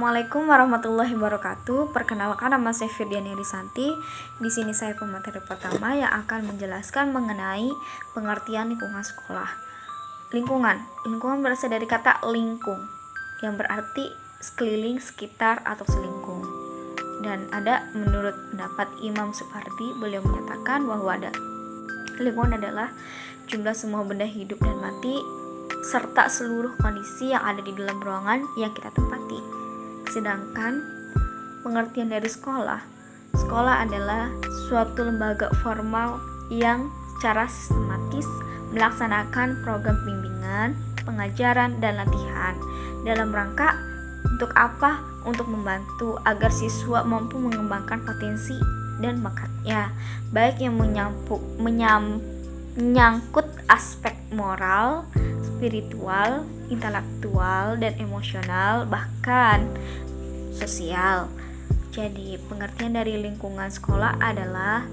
Assalamualaikum warahmatullahi wabarakatuh. Perkenalkan, nama saya Firdiani Risanti. Di sini saya pemateri pertama yang akan menjelaskan mengenai pengertian lingkungan sekolah. Lingkungan berasal dari kata lingkung, yang berarti sekeliling, sekitar, atau selingkung. Dan menurut pendapat Imam Supardi, beliau menyatakan bahwa lingkungan adalah jumlah semua benda hidup dan mati serta seluruh kondisi yang ada di dalam ruangan yang kita tempati. Sedangkan pengertian dari sekolah adalah suatu lembaga formal yang secara sistematis melaksanakan program bimbingan, pengajaran, dan latihan dalam rangka untuk apa? Untuk membantu agar siswa mampu mengembangkan potensi dan bakatnya, baik yang menyangkut aspek moral, spiritual, intelektual, dan emosional, bahkan sosial. Jadi, pengertian dari lingkungan sekolah adalah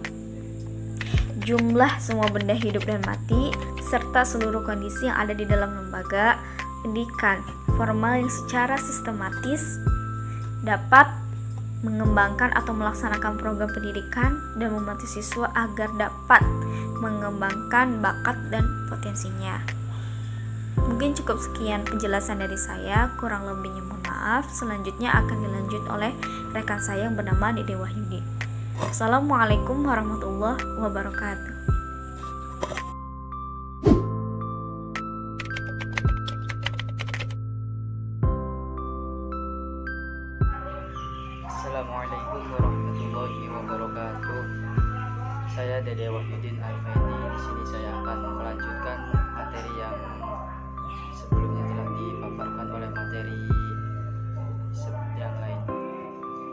jumlah semua benda hidup dan mati serta seluruh kondisi yang ada di dalam lembaga pendidikan formal yang secara sistematis dapat mengembangkan atau melaksanakan program pendidikan dan membantu siswa agar dapat mengembangkan bakat dan potensinya. Mungkin cukup sekian penjelasan dari saya, kurang lebihnya mohon maaf. Selanjutnya akan dilanjut oleh rekan saya yang bernama Dede Wahyudi. Assalamualaikum warahmatullahi wabarakatuh. Assalamualaikum warahmatullahi wabarakatuh. Saya Dede Wahyudin Al-Faidi. Di sini saya akan melanjutkan materi yang sebelumnya telah dipaparkan oleh materi yang lain.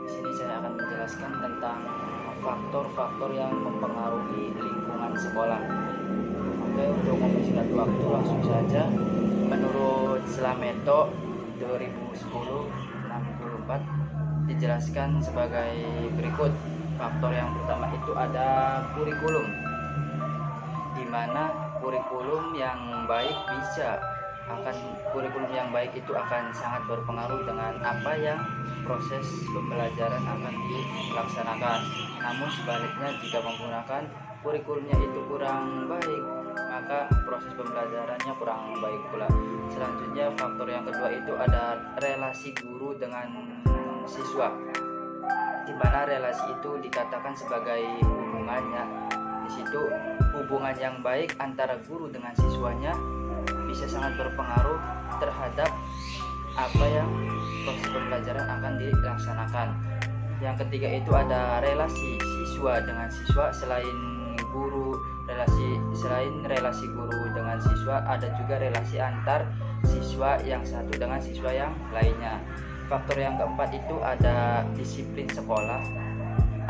Di sini saya akan menjelaskan tentang faktor-faktor yang mempengaruhi lingkungan sekolah. Oke, untuk mempersingkat waktu langsung saja. Menurut Slameto 2010-64 dijelaskan sebagai berikut. Faktor yang pertama itu ada kurikulum, di mana kurikulum yang baik itu akan sangat berpengaruh dengan apa yang proses pembelajaran akan dilaksanakan. Namun sebaliknya, jika menggunakan kurikulumnya itu kurang baik, maka proses pembelajarannya kurang baik pula. Selanjutnya, faktor yang kedua itu ada relasi guru dengan siswa, di mana relasi itu dikatakan sebagai hubungannya. Di situ hubungan yang baik antara guru dengan siswanya bisa sangat berpengaruh terhadap apa yang proses pembelajaran akan dilaksanakan. Yang ketiga itu ada relasi siswa dengan siswa. Selain relasi guru dengan siswa, ada juga relasi antar siswa yang satu dengan siswa yang lainnya. Faktor yang keempat itu ada disiplin sekolah.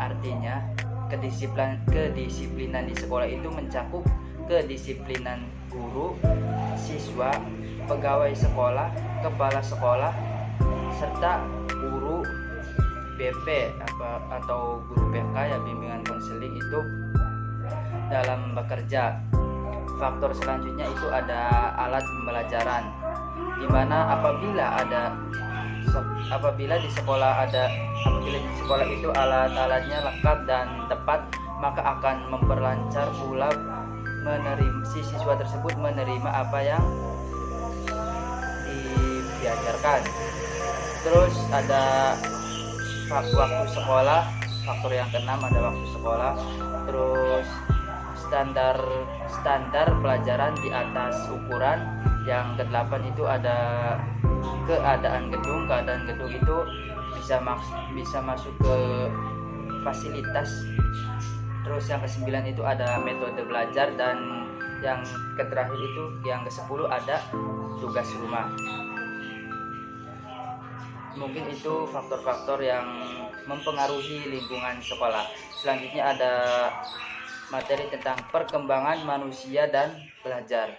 Artinya kedisiplinan di sekolah itu mencakup kedisiplinan guru, siswa, pegawai sekolah, kepala sekolah, serta guru BP atau guru BK ya, bimbingan konseling itu dalam bekerja. Faktor selanjutnya itu ada alat pembelajaran, di mana apabila di sekolah itu alat-alatnya lengkap dan tepat, maka akan memperlancar pula si siswa tersebut menerima apa yang diajarkan. Terus ada waktu sekolah. Faktor yang keenam ada waktu sekolah. Terus standar pelajaran di atas ukuran. Yang kedelapan itu ada keadaan gedung. Keadaan gedung itu bisa masuk ke fasilitas. Terus yang ke-9 itu ada metode belajar, dan yang terakhir itu yang ke-10 ada tugas rumah. Mungkin itu faktor-faktor yang mempengaruhi lingkungan sekolah. Selanjutnya ada materi tentang perkembangan manusia dan belajar.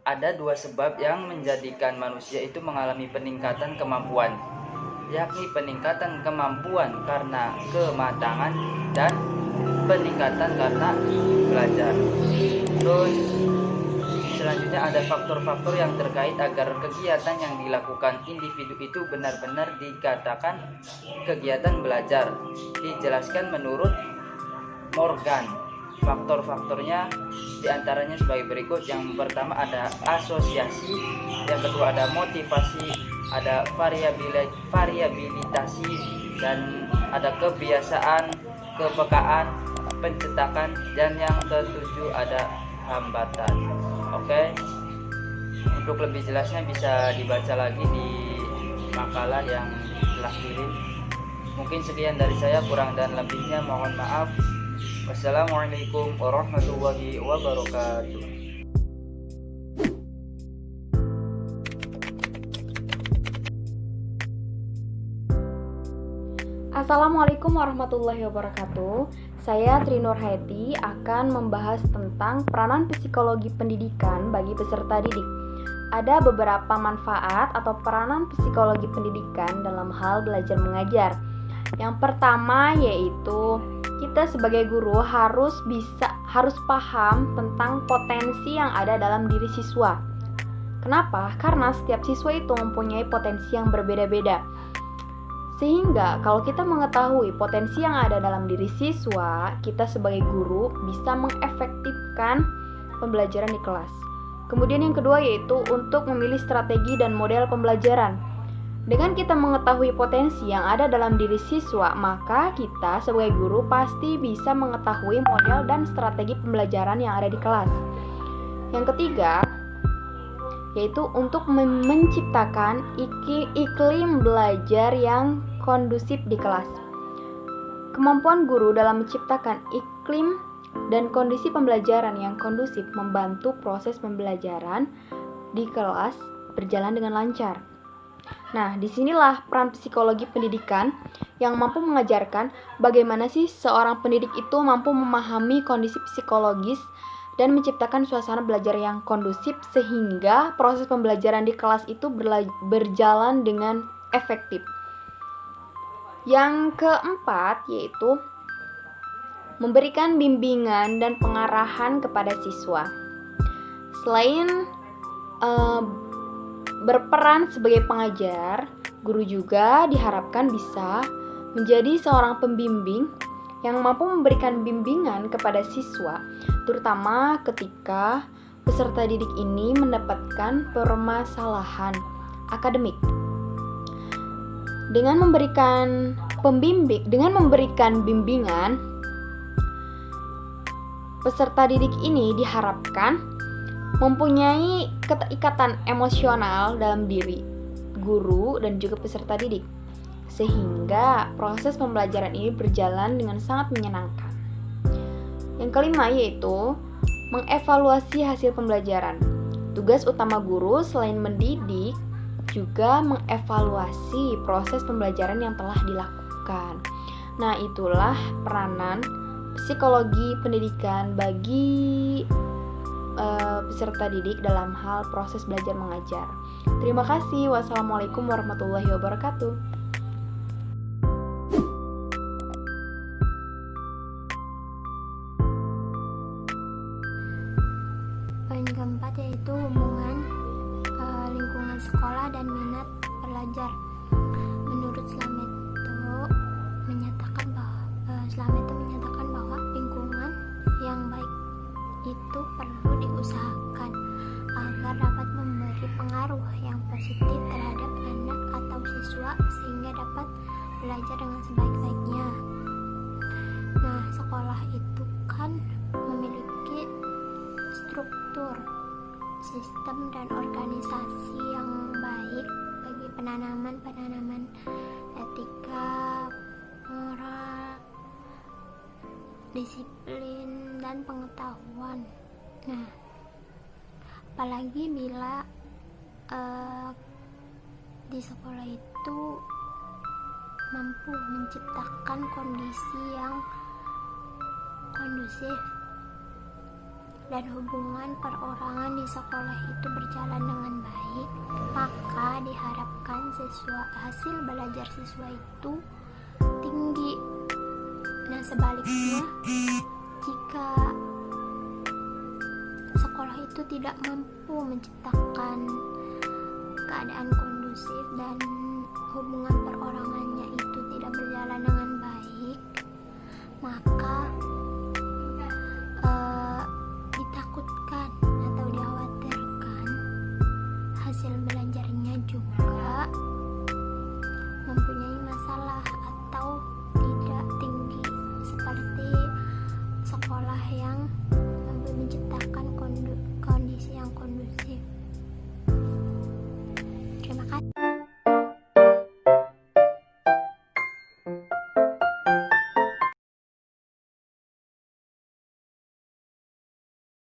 Ada dua sebab yang menjadikan manusia itu mengalami peningkatan kemampuan, yakni peningkatan kemampuan karena kematangan dan peningkatan karena belajar. Terus selanjutnya ada faktor-faktor yang terkait agar kegiatan yang dilakukan individu itu benar-benar dikatakan kegiatan belajar. Dijelaskan menurut Morgan. Faktor-faktornya diantaranya sebagai berikut. Yang pertama ada asosiasi, yang kedua ada motivasi, ada variabilitasi, dan ada kebiasaan, kepekaan, pencetakan, dan yang ketujuh ada hambatan. Oke, untuk lebih jelasnya bisa dibaca lagi di makalah yang telah kirim. Mungkin sekian dari saya, kurang dan lebihnya mohon maaf. Wassalamualaikum warahmatullahi wabarakatuh. Assalamualaikum warahmatullahi wabarakatuh. Saya Trinur Haiti akan membahas tentang peranan psikologi pendidikan bagi peserta didik. Ada beberapa manfaat atau peranan psikologi pendidikan dalam hal belajar mengajar. Yang pertama yaitu kita sebagai guru harus paham tentang potensi yang ada dalam diri siswa. Kenapa? Karena setiap siswa itu mempunyai potensi yang berbeda-beda. Sehingga kalau kita mengetahui potensi yang ada dalam diri siswa, kita sebagai guru bisa mengefektifkan pembelajaran di kelas. Kemudian yang kedua yaitu untuk memilih strategi dan model pembelajaran. Dengan kita mengetahui potensi yang ada dalam diri siswa, maka kita sebagai guru pasti bisa mengetahui model dan strategi pembelajaran yang ada di kelas. Yang ketiga yaitu untuk menciptakan iklim belajar yang kondusif di kelas. Kemampuan guru dalam menciptakan iklim dan kondisi pembelajaran yang kondusif membantu proses pembelajaran di kelas berjalan dengan lancar. Nah, disinilah peran psikologi pendidikan yang mampu mengajarkan bagaimana sih seorang pendidik itu mampu memahami kondisi psikologis dan menciptakan suasana belajar yang kondusif sehingga proses pembelajaran di kelas itu berjalan dengan efektif. Yang keempat yaitu memberikan bimbingan dan pengarahan kepada siswa. Selain berperan sebagai pengajar, guru juga diharapkan bisa menjadi seorang pembimbing yang mampu memberikan bimbingan kepada siswa, terutama ketika peserta didik ini mendapatkan permasalahan akademik. Dengan memberikan bimbingan, peserta didik ini diharapkan mempunyai keterikatan emosional dalam diri guru dan juga peserta didik, sehingga proses pembelajaran ini berjalan dengan sangat menyenangkan. Yang kelima yaitu mengevaluasi hasil pembelajaran. Tugas utama guru selain mendidik juga mengevaluasi proses pembelajaran yang telah dilakukan. Nah, itulah peranan psikologi pendidikan bagi peserta didik dalam hal proses belajar mengajar. Terima kasih. Wassalamualaikum warahmatullahi wabarakatuh. Poin keempat yaitu hubungan lingkungan sekolah dan minat belajar. Menurut Slamet menyatakan bahwa lingkungan yang baik itu perlu diusahakan agar dapat memberi pengaruh yang positif terhadap anak atau siswa sehingga dapat belajar dengan sebaik-baiknya. Nah, sekolah itu kan memiliki struktur, sistem dan organisasi yang baik bagi penanaman etika, moral, disiplin, dan pengetahuan. Nah, apalagi bila di sekolah itu mampu menciptakan kondisi yang kondusif dan hubungan perorangan di sekolah itu berjalan dengan baik, maka diharapkan hasil belajar siswa itu tinggi. Nah, sebaliknya, jika sekolah itu tidak mampu menciptakan keadaan kondusif dan hubungan